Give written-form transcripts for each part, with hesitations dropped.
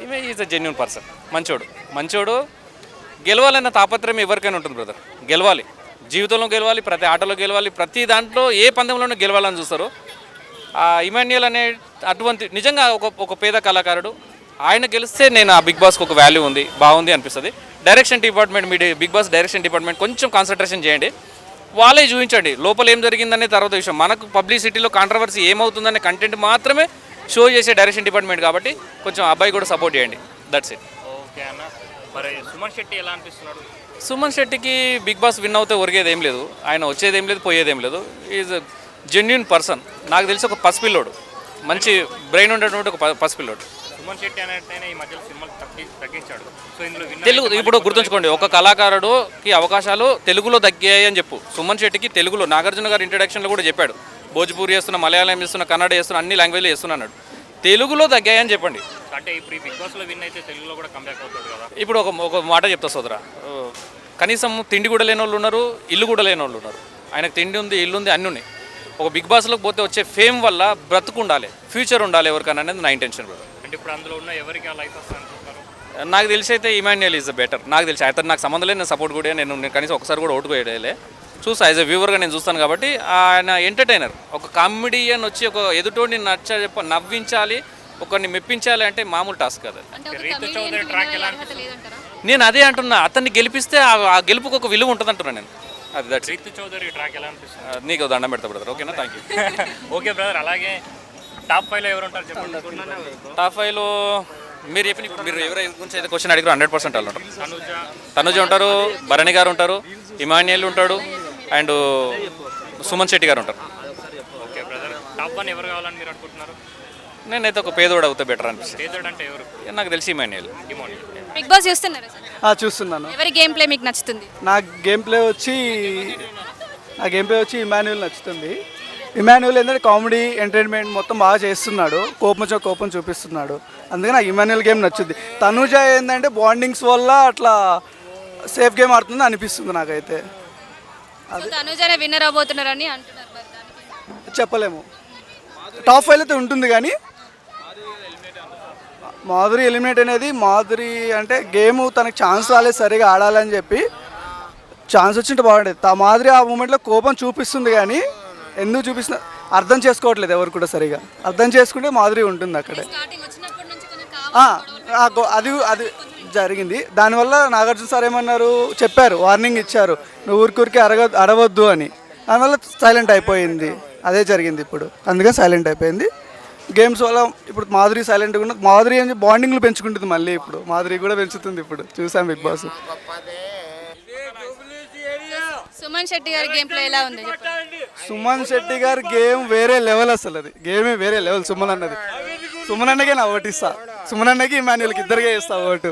ఈమె is a genuine person. మంచోడు గెలవాలన్న తాపత్రయం ఎవరికైనా ఉంటుంది బ్రదర్. గెలవాలి, జీవితంలో గెలవాలి, ప్రతి ఆటలో గెలవాలి, ప్రతి దాంట్లో ఏ పందెంలోనూ గెలవాలని చూస్తారు. ఇమాన్యుయల్ అనే అటువంటి నిజంగా ఒక పేద కళాకారుడు. ఆయన గెలిస్తే నేను ఆ బిగ్ బాస్కి ఒక వాల్యూ ఉంది, బాగుంది అనిపిస్తుంది. డైరెక్షన్ డిపార్ట్మెంట్, మీ బిగ్ బాస్ డైరెక్షన్ డిపార్ట్మెంట్ కొంచెం కాన్సన్ట్రేషన్ చేయండి. వాళ్ళే చూపించండి లోపల ఏం జరిగిందనే తర్వాత విషయం. మనకు పబ్లిసిటీలో కాంట్రవర్సీ ఏమవుతుందనే కంటెంట్ మాత్రమే షో చేసే డైరెక్షన్ డిపార్ట్మెంట్ కాబట్టి కొంచెం అబ్బాయి కూడా సపోర్ట్ చేయండి. That's it. ఓకే అన్న. మరి సుమన్ శెట్టి ఎలా అనిపిస్తున్నాడు? సుమన్ శెట్టికి బిగ్ బాస్ విన్ అవుతే ఒరిగేది ఏం లేదు, ఆయన వచ్చేదేం లేదు, పోయేదేం లేదు. Is genuine person. నాకు తెలిసి ఒక పసిపిల్లోడు, మంచి బ్రెయిన్ ఉండేటువంటి ఒక పసిపిల్లోడు. సుమన్ శెట్టి అనేది ఈ మధ్యలో సినిమాలు తగ్గించాడు. సో ఇందులో తెలుగు ఇప్పుడు గుర్తుంచుకోండి, ఒక కళాకారుడుకి అవకాశాలు తెలుగులో తగ్గాయి అని చెప్పు. సుమన్ శెట్టికి తెలుగులో నాగార్జున గారు ఇంట్రడక్షన్లో కూడా చెప్పాడు, భోజ్పూరి చేస్తున్న, మలయాళం చేస్తున్న, కన్నడ చేస్తున్న, అన్ని లాంగ్వేజ్లో చేస్తున్నాడు. తెలుగులో తగ్గాయని చెప్పండి. అంటే ఇప్పుడు ఈ బిగ్ బాస్లో విన్ అయితే తెలుగులో కూడా కంబ్యాక్ అవుతుంది కదా. ఇప్పుడు ఒక మాట చెప్తా సోదరా, కనీసం తిండి కూడా లేని వాళ్ళు ఉన్నారు, ఇల్లు కూడా లేని వాళ్ళు ఉన్నారు. ఆయనకు తిండి ఉంది, ఇల్లు ఉంది, అన్నీ ఉన్నాయి. ఒక బిగ్ బాస్లోకి పోతే వచ్చే ఫేమ్ వల్ల బ్రతుకు ఉండాలి, ఫ్యూచర్ ఉండాలి ఎవరికైనా అనేది నా ఇంటెన్షన్ బ్రదర్. అంటే ఇప్పుడు అందులో ఉన్న ఎవరికి ఆ లైఫ్ వస్తుంది అనుకుంటున్నారు? నాకు తెలిసి అయితే ఇమాన్యుయల్ ఈజ్ బెటర్. నాకు తెలిసి అతను నాకు సంబంధం లేదు, నేను సపోర్ట్ కూడా నేను కనీసం ఒకసారి కూడా ఓటు వేయలే. చూసా, యాజ్ ఎ వ్యూవర్గా నేను చూస్తాను కాబట్టి. ఆయన ఎంటర్టైనర్, ఒక కామెడియన్ వచ్చి ఒక ఎదుటోడిని నవ్వించాలి, ఒకరిని మెప్పించాలి అంటే మామూలు టాస్క్ కాదు. నేను అదే అంటున్నా, అతన్ని గెలిపిస్తే ఆ గెలుపుకు ఒక విలువ ఉంటుంది అంటున్నాను నేను. అది దట్. రీతు చౌదరి ట్రాక్ ఎలా అనిపిస్తుంది? నీకు దండం పెడతా బ్రదర్. ఓకేనా, థ్యాంక్ యూ. Okay brother. అలాగే టాప్ 5లో ఎవరు ఉంటారు చెప్పండి. టాప్ 5లో మీరు ఎవరి గురించి అయితే క్వశ్చన్ అడిగారు 100% వాళ్ళు ఉంటారు. తనుజ ఉంటారు, భరణి గారు ఉంటారు, ఇమాన్యుయల్ ఉంటాడు, అండ్ సుమన్ శెట్టి గారు ఉంటారు. Okay brother. టాప్ 1 ఎవరు కావాలని మీరు అనుకుంటున్నారు? నేనైతే ఒక పేదోడు అవుతే బెటర్ అనిపిస్తుంది. పేదోడు అంటే ఎవరు? నాకు తెలిసి ఇమాన్యుయల్. బిగ్ బాస్ చూస్తున్నారా సార్? చూస్తున్నాను. ఎవరి గేమ్ ప్లే మీకు నచ్చుతుంది? నా గేమ్ ప్లే వచ్చి ఇమాన్యుయల్ నచ్చుతుంది. ఇమాన్యుయల్ ఏంటంటే కామెడీ, ఎంటర్టైన్మెంట్ మొత్తం బాగా చేస్తున్నాడు, కోపం చూపిస్తున్నాడు. అందుకని నాకు ఇమాన్యుయల్ గేమ్ నచ్చుద్ది. తనుజ ఏంటంటే బాండింగ్స్ వల్ల అట్లా సేఫ్ గేమ్ ఆడుతుంది అనిపిస్తుంది నాకైతే. తనుజనే విన్నర్ అవబోతున్నారని అంటున్నారు. మరి దానికి చెప్పలేము. టాప్ 5 అయితే ఉంటుంది కానీ మాధురి ఎలిమినేట్ అనేది, మాధురి అంటే గేమ్ తనకు ఛాన్స్ రాలేదు సరిగా ఆడాలని చెప్పి, ఛాన్స్ వచ్చింటే బాగుండేది. మాధురి ఆ మూమెంట్లో కోపం చూపిస్తుంది కానీ ఎందుకు చూపిస్తున్నా అర్థం చేసుకోవట్లేదు ఎవరు కూడా సరిగా. అర్థం చేసుకుంటే మాధురి ఉంటుంది అక్కడే. అది జరిగింది. దానివల్ల నాగార్జున సార్ ఏమన్నారు, చెప్పారు, వార్నింగ్ ఇచ్చారు, నువ్వు ఊరికి అడవద్దు అని. దానివల్ల సైలెంట్ అయిపోయింది. అదే జరిగింది ఇప్పుడు, అందుకని సైలెంట్ అయిపోయింది. గేమ్స్ వల్ల ఇప్పుడు మాధురి సైలెంట్గా ఉన్నది. మాధురి అని బాండింగ్లు పెంచుకుంటుంది మళ్ళీ. ఇప్పుడు మాధురి కూడా పెంచుతుంది. ఇప్పుడు చూసాం బిగ్ బాస్. సుమన్ శెట్టి గారి గేమ్ ప్లే ఎలా ఉంది? సుమన్ శెట్టి గారి గేమ్ వేరే లెవెల్. అసలు అది గేమే వేరే లెవెల్. సుమన్ అన్నకే నా ఓటు ఇస్తా. సుమన్ అన్నకి ఇమాన్యుయల్కి ఇద్దరికే ఇస్తా ఓటు.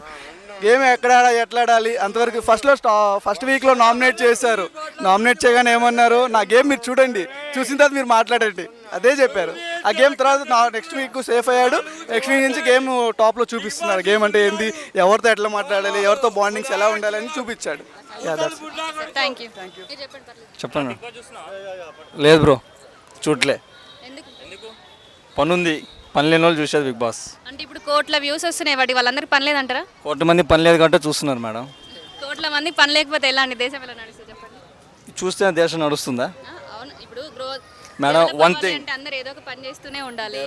గేమ్ ఎట్లా ఆడాలి అంతవరకు ఫస్ట్ వీక్లో నామినేట్ చేశారు. నామినేట్ చేయగానే ఏమన్నారు, నా గేమ్ మీరు చూడండి, చూసిన తర్వాత మీరు మాట్లాడండి, అదే చెప్పారు. ఆ గేమ్ తర్వాత నెక్స్ట్ వీక్ సేఫ్ అయ్యాడు. నెక్స్ట్ వీక్ నుంచి గేమ్ టాప్లో చూపిస్తున్నారు. గేమ్ అంటే ఏంది, ఎవరితో ఎట్లా మాట్లాడాలి, ఎవరితో బాండింగ్స్ ఎలా ఉండాలి అని చూపించాడు. చెప్పండి. లేదు బ్రో, చూడలే. పనుంది, పని లేని వాళ్ళు చూసేది బిగ్ బాస్. అంటే ఇప్పుడు కోట్ల వ్యూస్ వస్తున్నాయి, వాటి వాళ్ళందరికీ పని లేదంటారా? కోట్ల మంది పని లేదు కాబట్టి చూస్తున్నారు మేడం. కోట్ల మంది పని లేకపోతే ఎలా అండి, దేశం ఎలా నడుస్తుంది చెప్పండి? చూస్తే దేశం నడుస్తుందా అవును. ఇప్పుడు గ్రోత్ మేడం, వన్ థింగ్, అంటే అందరూ ఏదో ఒక పని చేస్తూనే ఉండాలి.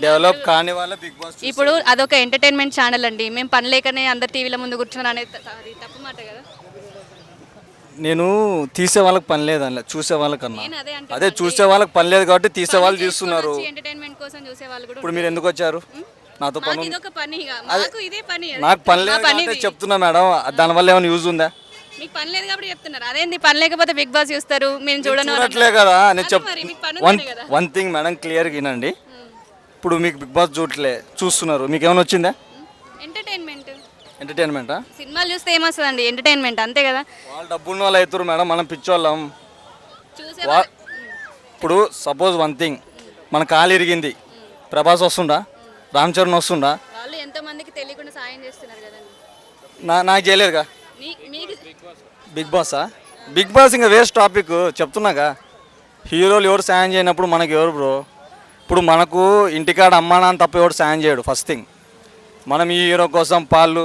డెవలప్ కాని వాళ్ళ బిగ్ బాస్. ఇప్పుడు అదొక ఎంటర్టైన్మెంట్ ఛానల్ అండి. మేము పని లేకనే అందరు టీవీల ముందు కూర్చున్నారు అనేది తప్పు మాట కదా. నేను తీసే వాళ్ళకి పని లేదు అన్న, చూసే వాళ్ళకన్నా. అదే చూసే వాళ్ళకి పని లేదు కాబట్టి తీసే వాళ్ళు చూస్తున్నారు. ఇప్పుడు మీరు ఎందుకు వచ్చారు? నాతో పని, నాకు పని లేదు చెప్తున్నా మేడం. దానివల్ల ఏమైనా యూజ్ ఉందా? మీకు పని లేదు కాబట్టి చెప్తున్నారు. అదేంటి పని లేకపోతే బిగ్ బాస్ చూస్తారు, మేము చూడట్లే కదా. నేను వన్ థింగ్ మేడం, క్లియర్గా వినండి. ఇప్పుడు మీకు బిగ్ బాస్ చూస్తున్నారు, మీకు ఏమైనా వచ్చిందా? ఎంటర్టైన్మెంటా? సినిమాలు చూస్తే ఏమొస్తుందండి, ఎంటర్టైన్మెంట్ అంతే కదా. వాళ్ళు డబ్బున్న వాళ్ళు అవుతారు మేడం, మనం పిచ్చోళ్ళం. ఇప్పుడు సపోజ్ వన్ థింగ్, మన కాలు ఇరిగింది, ప్రభాస్ వస్తుండా, రామ్ చరణ్ వస్తుండా? వాళ్ళు ఎంతో మందికి తెలియకుండా సాయం చేస్తున్నారు కదండి. నాకు చేయలేదుగా బిగ్ బాసా. బిగ్ బాస్ ఇంకా వేస్ట్ టాపిక్ చెప్తున్నాగా. హీరోలు ఎవరు సాయం చేయనప్పుడు మనకి ఎవరు బ్రో? ఇప్పుడు మనకు ఇంటికాడ అమ్మా నాన్న తప్ప ఎవరు సాయం చేయడు. ఫస్ట్ థింగ్ మనం ఈ హీరో కోసం పాళ్ళు.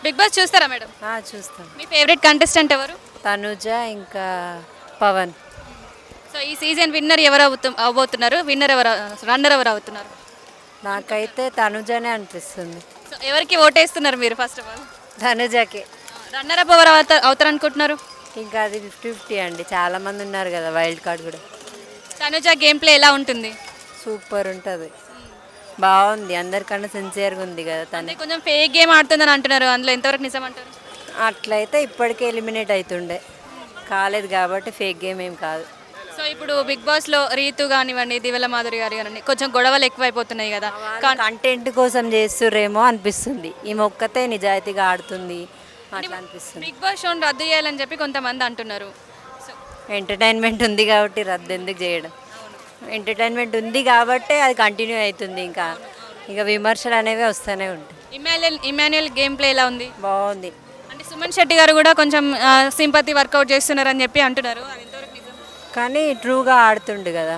బిగ్ బాస్ చూస్తారా మేడం? చూస్తాం. మీ ఫేవరెట్ కంటెస్టెంట్ ఎవరు? తనుజ ఇంకా పవన్. సో ఈ సీజన్ విన్నర్ ఎవరు అవబోతున్నారు? రన్నర్ ఎవరు అవుతున్నారు? నాకైతే తనుజనే అనిపిస్తుంది. సో ఎవరికి ఓటేస్తున్నారు మీరు ఫస్ట్ ఆఫ్ ఆల్? తనుజకి. రన్నర్ అప్ ఎవరు అవుతారు అనుకుంటున్నారు? ఇంకా అది 50-50 అండి, చాలా మంది ఉన్నారు కదా, వైల్డ్ కార్డ్ కూడా. తనుజ గేమ్ ప్లే ఎలా ఉంటుంది? సూపర్ ఉంటుంది, బాగుంది, అందరికన్నా సిన్సియర్గా ఉంది కదా తను. అంటే కొంచెం ఫేక్ గేమ్ ఆడుతుందని అంటున్నారు, అందులో ఎంతవరకు నిజం అంటారు? అట్లయితే ఇప్పటికే ఎలిమినేట్ అవుతుండే, కాలేదు కాబట్టి ఫేక్ గేమ్ ఏం కాదు. సో ఇప్పుడు బిగ్ బాస్లో రీతు కానివ్వండి, దివ్యల మాధురి గారు కానివ్వండి, కొంచెం గొడవలు ఎక్కువైపోతున్నాయి కదా, కంటెంట్ కోసం చేస్తుర్రేమో అనిపిస్తుంది. ఈమె ఒక్కతే నిజాయితీగా ఆడుతుంది అట్లా అనిపిస్తుంది. బిగ్ బాస్ షోని రద్దు చేయాలని చెప్పి కొంతమంది అంటున్నారు. సో ఎంటర్టైన్మెంట్ ఉంది కాబట్టి రద్దు ఎందుకు చేయడం? ఎంటర్టైన్మెంట్ ఉంది కాబట్టి అది కంటిన్యూ అవుతుంది. ఇంకా విమర్శలు అనేవి వస్తూనే ఉంటాయి. ఇమాన్యుయల్ గేమ్ ప్లే ఎలా ఉంది? బాగుంది. అంటే సుమన్ శెట్టి గారు కూడా కొంచెం సింపతి వర్కౌట్ చేస్తున్నారని చెప్పి అంటున్నారు, అది ఎంతవరకు నిజం? కానీ ట్రూగా ఆడుతుండు కదా,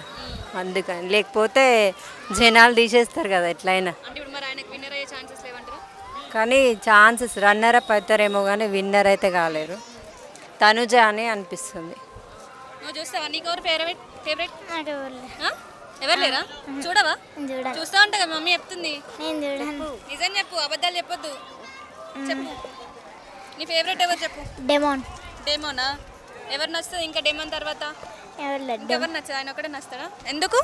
అందుకని. లేకపోతే జనాలు తీసేస్తారు కదా ఎట్లయినా. అంటే ఇప్పుడు మరి ఆయనకు విన్నర్ అయ్యే ఛాన్సెస్ లేవంటారు? కానీ ఛాన్సెస్ రన్నర్ అప్ అవుతారేమో కానీ విన్నర్ అయితే కాలేరు. తనుజ అని అనిపిస్తుంది. నువ్వు చూస్తావా? నీకు ఎవరు ఫేవరెట్? ఎవరు లేరా? చూడవా? చూస్తా ఉంటా కదా, మమ్మీ చెప్తుంది. నిజం చెప్పు, అబద్ధాలు చెప్పొద్దు. చెప్పు, నీ ఫేవరెట్ ఎవరు చెప్పు? డెమోనా? ఎవరు నచ్చుతుంది ఇంకా డెమోన్ తర్వాత? ఎవరు నచ్చదు? ఆయన ఒకటే నచ్చుతాడా? ఎందుకు?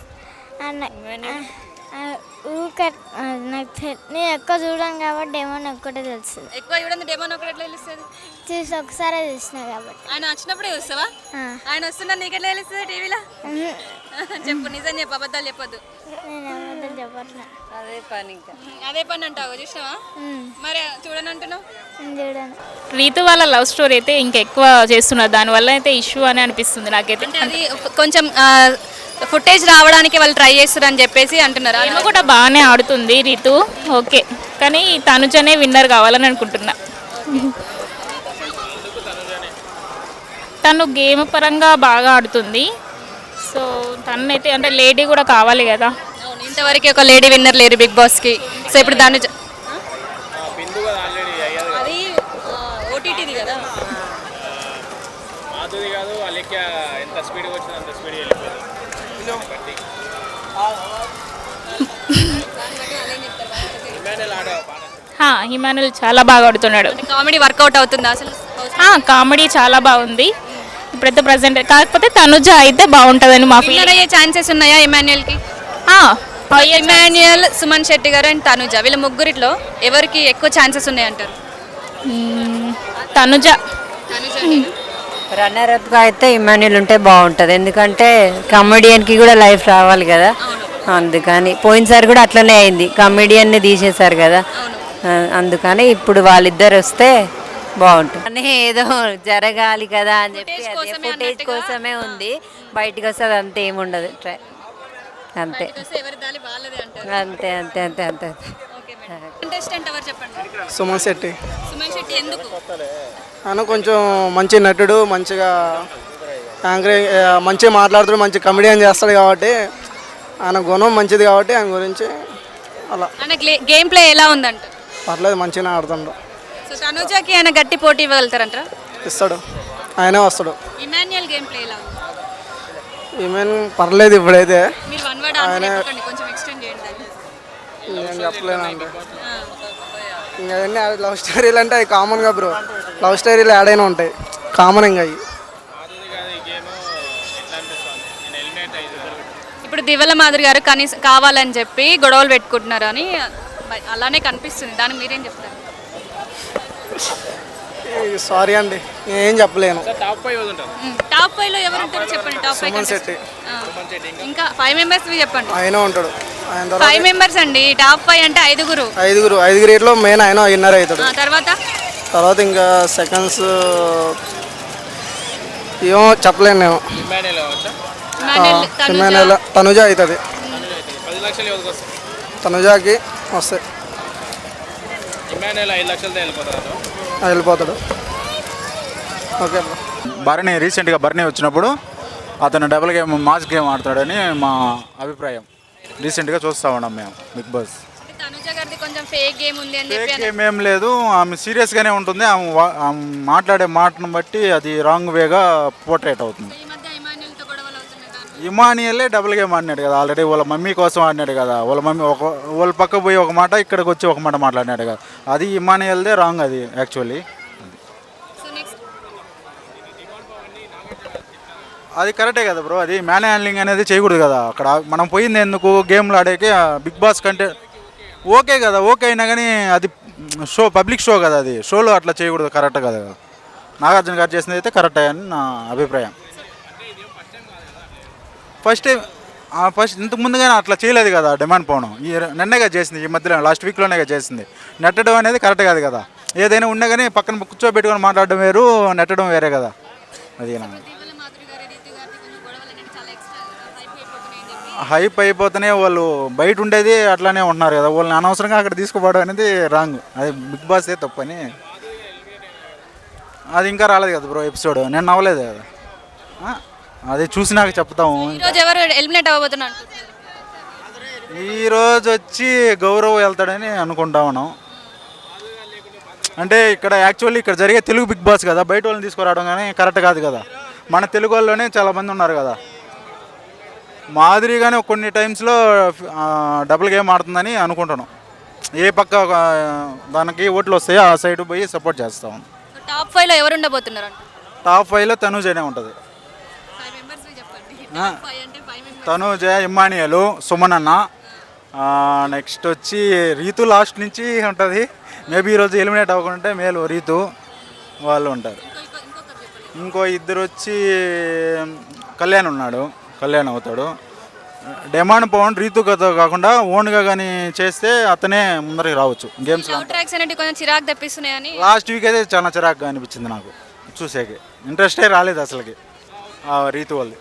నేను ఎక్కువ చూడను కాబట్టి డెమోన్ ఒక్కటే తెలుస్తుంది. ఎక్కువ చూడండి, డెమోన్ ఒకటి ఎట్లా తెలుస్తుంది? చూసి ఒకసారి చూసిన కాబట్టి. ఆయన వచ్చినప్పుడే చూస్తావా? ఆయన వస్తున్నా నీకు ఎట్లా తెలుస్తుంది టీవీలో? చెప్పు, నిజం చెప్పు, అబద్ధాలు చెప్పొద్దు. నేను అబద్ధం చెప్పట్లే. అదే పని ఇంకా. అదే పని అంటావు, చూసినావా? మరి చూడని అంటున్నావు? చూడను. రీతు వాళ్ళ లవ్ స్టోరీ అయితే ఇంకెక్కువ చేస్తున్నారు, దానివల్ల అయితే ఇష్యూ అని అనిపిస్తుంది నాకైతే. అంటే అది కొంచెం ఫుటేజ్ రావడానికి వాళ్ళు ట్రై చేస్తారు అని చెప్పేసి అంటున్నారు. ఆమె కూడా బాగానే ఆడుతుంది రీతు, ఓకే, కానీ తనుజనే విన్నర్ కావాలని అనుకుంటున్నా. తను గేమ్ పరంగా బాగా ఆడుతుంది, సో తనైతే అంటే లేడీ కూడా కావాలి కదా. ఇంతవరకు ఒక లేడీ విన్నర్ లేరు బిగ్ బాస్కి. సో ఇప్పుడు దాన్ని అది ఓటీటీది కదా. మాధురి కాదు అలేఖ్య ఎంత స్పీడ్గా వచ్చింది అంత స్పీడ్గా వెళ్ళిపోయింది. హిమానుల్ చాలా బాగా ఆడుతున్నాడు. కామెడీ వర్కౌట్ అవుతుంది అసలు? కామెడీ చాలా బాగుంది ఇప్పుడైతే ప్రజెంట్. కాకపోతే తనుజ అయితే బాగుంటుందని మా విన్నర్ అయ్యే ఛాన్సెస్ ఉన్నాయా ఇమాన్యుయల్కి? ఇమాన్యుయల్, సుమన్ శెట్టి గారు అండ్ తనుజ, వీళ్ళ ముగ్గురిట్లో ఎవరికి ఎక్కువ ఛాన్సెస్ ఉన్నాయంటారు? తనుజ. రన్నర్ అప్గా అయితే ఇమాన్యుల్ ఉంటే బాగుంటుంది, ఎందుకంటే కమెడియన్కి కూడా లైఫ్ రావాలి కదా, అందుకని. పోయినసారి కూడా అట్లనే అయింది, కమెడియన్ని తీసేశారు కదా, అందుకని ఇప్పుడు వాళ్ళిద్దరు వస్తే బాగుంటుంది. అని ఏదో జరగాలి కదా అని చెప్పి ఫుటేజ్ కోసమే ఉంది, బయటకు వస్తే అది అంతే ఏముండదు, అంతే అంతే అంతే అంతే అంతే. సుమన్ శెట్టి. సుమన్ శెట్టి ఎందుకు? ఆయన కొంచెం మంచి నటుడు, మంచిగా యాంకరింగ్, మంచిగా మాట్లాడుతాడు, మంచి కమెడియన్ చేస్తాడు కాబట్టి ఆయన గుణం మంచిది కాబట్టి ఆయన గురించి అలా. ఆయన గేమ్ ప్లే ఎలా ఉందంట? పర్లేదు, మంచిగా ఆడుతుండు. సో తనుజకి ఆయన గట్టి పోటీ ఇవ్వగలుగుతారంటారా? ఇస్తాడు, ఆయనే వస్తాడు. ఇమాన్యుయల్ గేమ్ ప్లే ఎలా ఉంది? ఈమెన్ పర్లేదు ఇప్పుడైతే. మీరు వన్ వర్డ్ ఆన్సర్ చెప్పండి, కొంచెం ఎక్స్టెండ్ చేయండి దాన్ని. నేను చెప్పలేనండి, ఇంకా అవన్నీ లవ్ స్టోరీలు అంటే అవి కామన్గా బ్రో, లవ్ స్టోరీలు యాడ్ అయినా ఉంటాయి కామన్. ఇంకా అవి ఇప్పుడు దివ్యల మాధురి గారు కనీసం కావాలని చెప్పి గొడవలు పెట్టుకుంటున్నారు అని అలానే కనిపిస్తుంది, దానికి మీరేం చెప్తారు? సారీ అండి, ఏం చెప్పలేను. టాప్ 5 లో ఎవరు ఉంటారు చెప్పండి? టాప్ 5 సుమన్ శెట్టి, ఇంకా 5 మెంబర్స్ చెప్పండి. ఆయన ఉంటాడు. 5 మెంబర్స్ అండి, టాప్ 5 అంటే ఐదుగురిలో మెయిన్ ఆయన విన్నర్ అవుతాడు. తర్వాత ఇంకా సెకండ్స్ ఏమో చెప్పలేను నేను. తనుజ అవుతుంది, తనుజాకి వస్తాయి, వెళ్ళిపోతాడు. ఓకే. భరణి రీసెంట్గా భరణి వచ్చినప్పుడు అతను డబుల్ గేమ్ మాస్ గేమ్ ఆడతాడని మా అభిప్రాయం. రీసెంట్గా చూస్తూ ఉన్నాం మేము బిగ్ బాస్. తనుజ గారిది కొంచెం ఫేక్ గేమ్ ఉంది అని చెప్పి ఫేక్ ఏం లేదు, ఆమె సీరియస్గానే ఉంటుంది. ఆమె మాట్లాడే మాటను బట్టి అది రాంగ్ వేగా పోర్ట్రేట్ అవుతుంది. ఈ మధ్య ఇమాన్యుల్తో గొడవలు అవుతున్నాయి దాని ఇమానియలే డబుల్ గేమ్ ఆడినాడు కదా ఆల్రెడీ, వాళ్ళ మమ్మీ కోసం ఆడినాడు కదా. వాళ్ళ మమ్మీ వాళ్ళ పక్క పోయి ఒక మాట, ఇక్కడికి వచ్చి ఒక మాట మాట్లాడినాడు కదా. అది ఇమానియల్దే రాంగ్ అది యాక్చువల్లీ. సో నెక్స్ట్ అది కరెక్టే కదా బ్రో, అది మ్యాన్ హ్యాండ్లింగ్ అనేది చేయకూడదు కదా. అక్కడ మనం పోయింది ఎందుకు, గేమ్లు ఆడేకి. బిగ్ బాస్ కంటే ఓకే కదా, ఓకే అయినా కానీ అది షో, పబ్లిక్ షో కదా, అది షోలో అట్లా చేయకూడదు, కరెక్ట్ కదా. నాగార్జున గారు చేసింది అయితే కరెక్టే అని నా అభిప్రాయం. ఫస్ట్ ఇంతకు ముందుగానే అట్లా చేయలేదు కదా డిమాండ్ పోవడం. నిన్నేగా చేసింది, ఈ మధ్యలో లాస్ట్ వీక్లోనేగా చేసింది. నెట్టడం అనేది కరెక్ట్ కాదు కదా. ఏదైనా ఉన్నా కానీ పక్కన కూర్చోబెట్టుకొని మాట్లాడడం వేరు, నెట్టడం వేరే కదా. అది నా ఇటీవల మాధురి గారి రీతు గారి కొంచెం గొడవలు అనేది చాలా ఎక్స్ట్రా హైప్ అయిపోతున్నాయి అని చెప్పి హైప్ అయిపోతేనే వాళ్ళు బయట ఉండేది అట్లానే ఉంటున్నారు కదా. వాళ్ళని అనవసరంగా అక్కడ తీసుకుపోవడం అనేది రాంగ్. అది బిగ్ బాసే తప్పని. అది ఇంకా రాలేదు కదా బ్రో ఎపిసోడ్, నేను నవ్వలేదు కదా. అది చూసినాక చెప్తాము. ఈరోజు ఎవరు ఎలిమినేట్ అవ్వబోతున్నారు అనుకుంటున్నారు? ఈరోజు వచ్చి గౌరవ్ వెళ్తాడని అనుకుంటా ఉన్నాం. అంటే ఇక్కడ యాక్చువల్లీ ఇక్కడ జరిగే తెలుగు బిగ్ బాస్ కదా, బయట వాళ్ళని తీసుకురావడం కానీ కరెక్ట్ కాదు కదా. మన తెలుగు వాళ్ళలోనే చాలామంది ఉన్నారు కదా. మాదిరిగానే కొన్ని టైమ్స్లో డబుల్ గేమ్ ఆడుతుందని అనుకుంటున్నాం. ఏ పక్క దానికి ఓట్లు వస్తాయో ఆ సైడ్ పోయి సపోర్ట్ చేస్తాం. టాప్ 5లో ఎవరు ఉండబోతున్నారు అంటే టాప్ 5లో తనూజనే ఉంటుంది. 5 మెంబర్స్ చెప్పండి. టాప్ 5 అంటే 5 మెంబర్స్. తనూజ, ఇమ్మానియలు, సుమనన్న, నెక్స్ట్ వచ్చి రీతు లాస్ట్ నుంచి ఉంటుంది. మేబీ ఈరోజు ఎలిమినేట్ అవ్వకుంటే మేలు, రీతు వాళ్ళు ఉంటారు. ఇంకో ఇద్దరు వచ్చి కళ్యాణ్ ఉన్నాడు, కళ్యాణ్ అవుతాడు. డిమాండ్ పవన్ రీతు కథ కాకుండా ఓన్గా కానీ చేస్తే అతనే ముందరికి రావచ్చు గేమ్స్. లవ్ ట్రాక్స్ అనేవి కొంచెం చిరాకు తెప్పిస్తున్నాయని లాస్ట్ వీక్ అయితే చాలా చిరాకుగా అనిపించింది నాకు చూసాకే. ఇంట్రెస్టే రాలేదు అసలుకి రీతు వాళ్ళు.